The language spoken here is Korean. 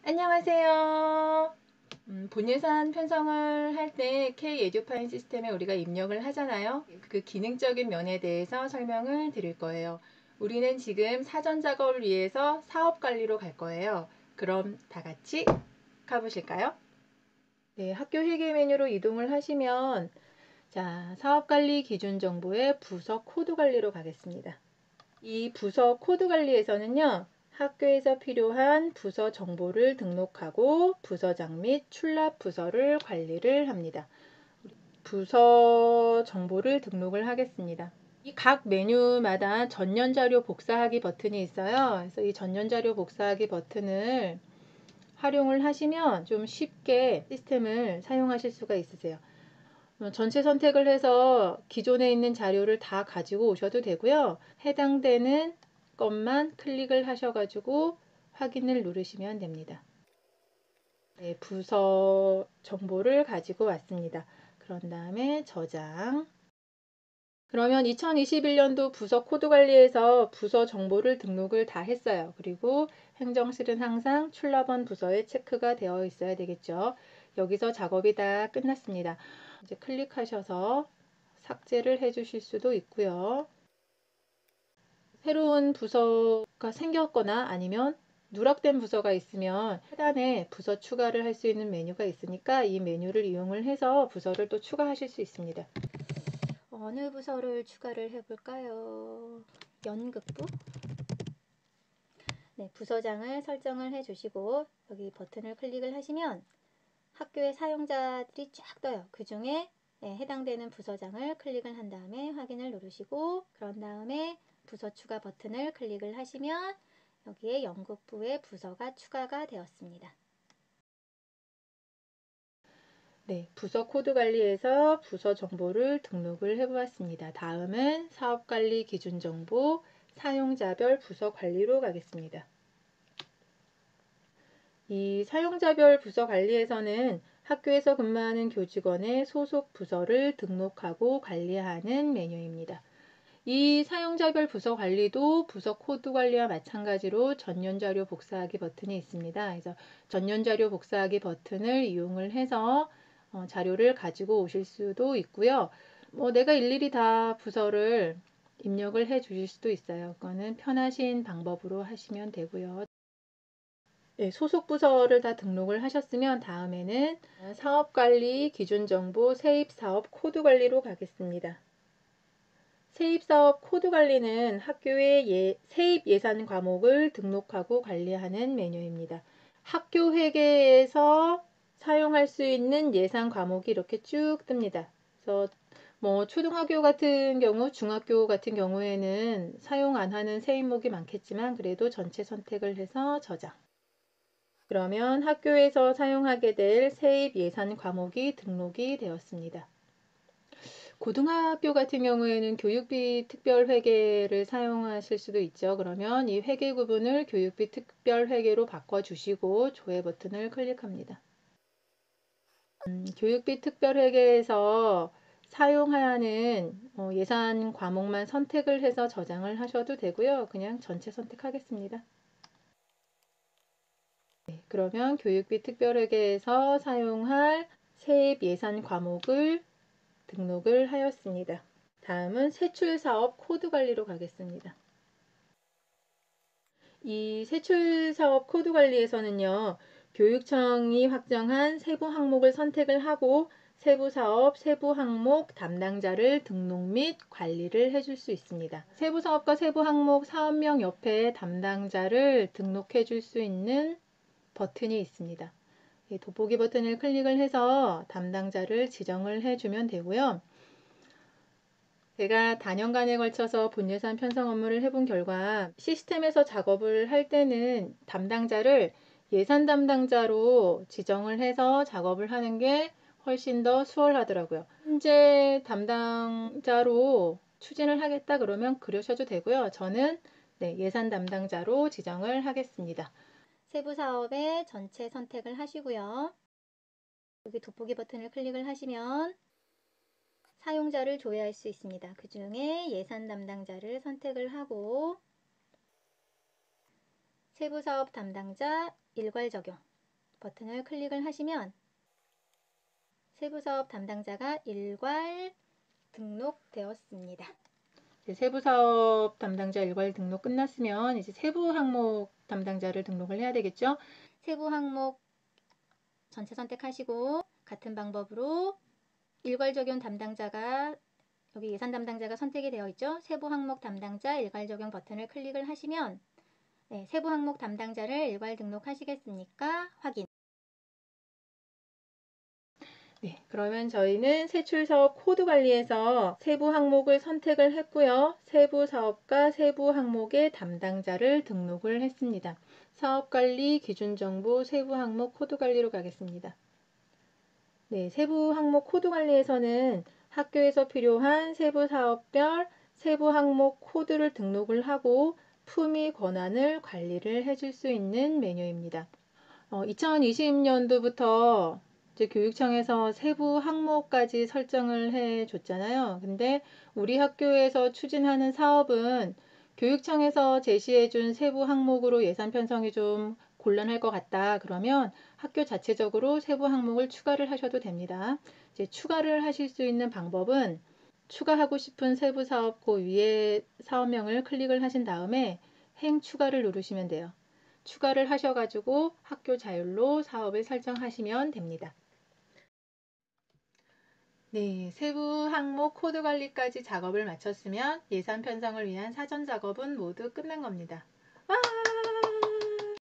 안녕하세요. 본예산 편성을 할 때 K-에듀파인 시스템에 우리가 입력을 하잖아요. 그 기능적인 면에 대해서 설명을 드릴 거예요. 우리는 지금 사전 작업을 위해서 사업 관리로 갈 거예요. 그럼 다 같이 가보실까요? 네, 학교 회계 메뉴로 이동을 하시면 사업 관리 기준 정보의 부서 코드 관리로 가겠습니다. 이 부서 코드 관리에서는요. 학교에서 필요한 부서 정보를 등록하고 부서장 및 출납 부서를 관리를 합니다. 부서 정보를 등록을 하겠습니다. 이 각 메뉴마다 전년 자료 복사하기 버튼이 있어요. 그래서 이 전년 자료 복사하기 버튼을 활용을 하시면 좀 쉽게 시스템을 사용하실 수가 있으세요. 전체 선택을 해서 기존에 있는 자료를 다 가지고 오셔도 되고요. 해당되는 것만 클릭을 하셔가지고 확인을 누르시면 됩니다. 네, 부서 정보를 가지고 왔습니다. 그런 다음에 저장. 그러면 2021년도 부서 코드 관리에서 부서 정보를 등록을 다 했어요. 그리고 행정실은 항상 출납원 부서에 체크가 되어 있어야 되겠죠. 여기서 작업이 다 끝났습니다. 이제 클릭하셔서 삭제를 해 주실 수도 있고요. 새로운 부서가 생겼거나 아니면 누락된 부서가 있으면 하단에 부서 추가를 할 수 있는 메뉴가 있으니까 이 메뉴를 이용을 해서 부서를 또 추가하실 수 있습니다. 어느 부서를 추가를 해볼까요? 연극부? 네, 부서장을 설정을 해주시고 여기 버튼을 클릭을 하시면 학교의 사용자들이 쫙 떠요. 그 중에 해당되는 부서장을 클릭을 한 다음에 확인을 누르시고 그런 다음에 부서 추가 버튼을 클릭을 하시면 여기에 연극부의 부서가 추가가 되었습니다. 네, 부서 코드 관리에서 부서 정보를 등록을 해보았습니다. 다음은 사업관리 기준 정보 사용자별 부서 관리로 가겠습니다. 이 사용자별 부서 관리에서는 학교에서 근무하는 교직원의 소속 부서를 등록하고 관리하는 메뉴입니다. 이 사용자별 부서 관리도 부서 코드 관리와 마찬가지로 전년 자료 복사하기 버튼이 있습니다. 그래서 전년 자료 복사하기 버튼을 이용을 해서 자료를 가지고 오실 수도 있고요. 내가 일일이 다 부서를 입력을 해 주실 수도 있어요. 그거는 편하신 방법으로 하시면 되고요. 네, 소속 부서를 다 등록을 하셨으면 다음에는 사업관리 기준정보 세입사업 코드 관리로 가겠습니다. 세입사업 코드 관리는 학교의 세입 예산 과목을 등록하고 관리하는 메뉴입니다. 학교 회계에서 사용할 수 있는 예산 과목이 이렇게 쭉 뜹니다. 그래서 초등학교 같은 경우, 중학교 같은 경우에는 사용 안 하는 세입목이 많겠지만 그래도 전체 선택을 해서 저장. 그러면 학교에서 사용하게 될 세입 예산 과목이 등록이 되었습니다. 고등학교 같은 경우에는 교육비 특별회계를 사용하실 수도 있죠. 그러면 이 회계 구분을 교육비 특별회계로 바꿔주시고 조회 버튼을 클릭합니다. 교육비 특별회계에서 사용하는 예산 과목만 선택을 해서 저장을 하셔도 되고요. 그냥 전체 선택하겠습니다. 그러면 교육비 특별회계에서 사용할 세입 예산 과목을 등록을 하였습니다. 다음은 세출사업 코드 관리로 가겠습니다. 이 세출사업 코드 관리에서는요. 교육청이 확정한 세부 항목을 선택을 하고 세부 사업, 세부 항목 담당자를 등록 및 관리를 해줄 수 있습니다. 세부 사업과 세부 항목 사업명 옆에 담당자를 등록해 줄 수 있는 버튼이 있습니다. 돋보기 버튼을 클릭을 해서 담당자를 지정을 해주면 되고요. 제가 다년간에 걸쳐서 본예산 편성 업무를 해본 결과 시스템에서 작업을 할 때는 담당자를 예산 담당자로 지정을 해서 작업을 하는 게 훨씬 더 수월하더라고요. 현재 담당자로 추진을 하겠다 그러면 그러셔도 되고요. 저는 예산 담당자로 지정을 하겠습니다. 세부 사업의 전체 선택을 하시고요. 여기 돋보기 버튼을 클릭을 하시면 사용자를 조회할 수 있습니다. 그 중에 예산 담당자를 선택을 하고 세부사업 담당자 일괄 적용 버튼을 클릭을 하시면 세부사업 담당자가 일괄 등록되었습니다. 세부사업 담당자 일괄 등록 끝났으면 이제 세부 항목 담당자를 등록을 해야 되겠죠? 세부 항목 전체 선택하시고 같은 방법으로 일괄 적용 담당자가 여기 예산 담당자가 선택이 되어 있죠. 세부 항목 담당자 일괄 적용 버튼을 클릭을 하시면 세부 항목 담당자를 일괄 등록하시겠습니까? 확인. 네, 그러면 저희는 세출사업 코드 관리에서 세부 항목을 선택을 했고요. 세부 사업과 세부 항목의 담당자를 등록을 했습니다. 사업관리 기준정보 세부 항목 코드 관리로 가겠습니다. 네, 세부 항목 코드 관리에서는 학교에서 필요한 세부 사업별 세부 항목 코드를 등록을 하고 품위 권한을 관리를 해줄 수 있는 메뉴입니다. 2020년도부터 이제 교육청에서 세부 항목까지 설정을 해 줬잖아요. 근데 우리 학교에서 추진하는 사업은 교육청에서 제시해 준 세부 항목으로 예산 편성이 좀 곤란할 것 같다. 그러면 학교 자체적으로 세부 항목을 추가를 하셔도 됩니다. 이제 추가를 하실 수 있는 방법은 추가하고 싶은 세부 사업 그 위에 사업명을 클릭을 하신 다음에 행 추가를 누르시면 돼요. 추가를 하셔가지고 학교 자율로 사업을 설정하시면 됩니다. 네, 세부 항목 코드 관리까지 작업을 마쳤으면 예산 편성을 위한 사전 작업은 모두 끝난 겁니다.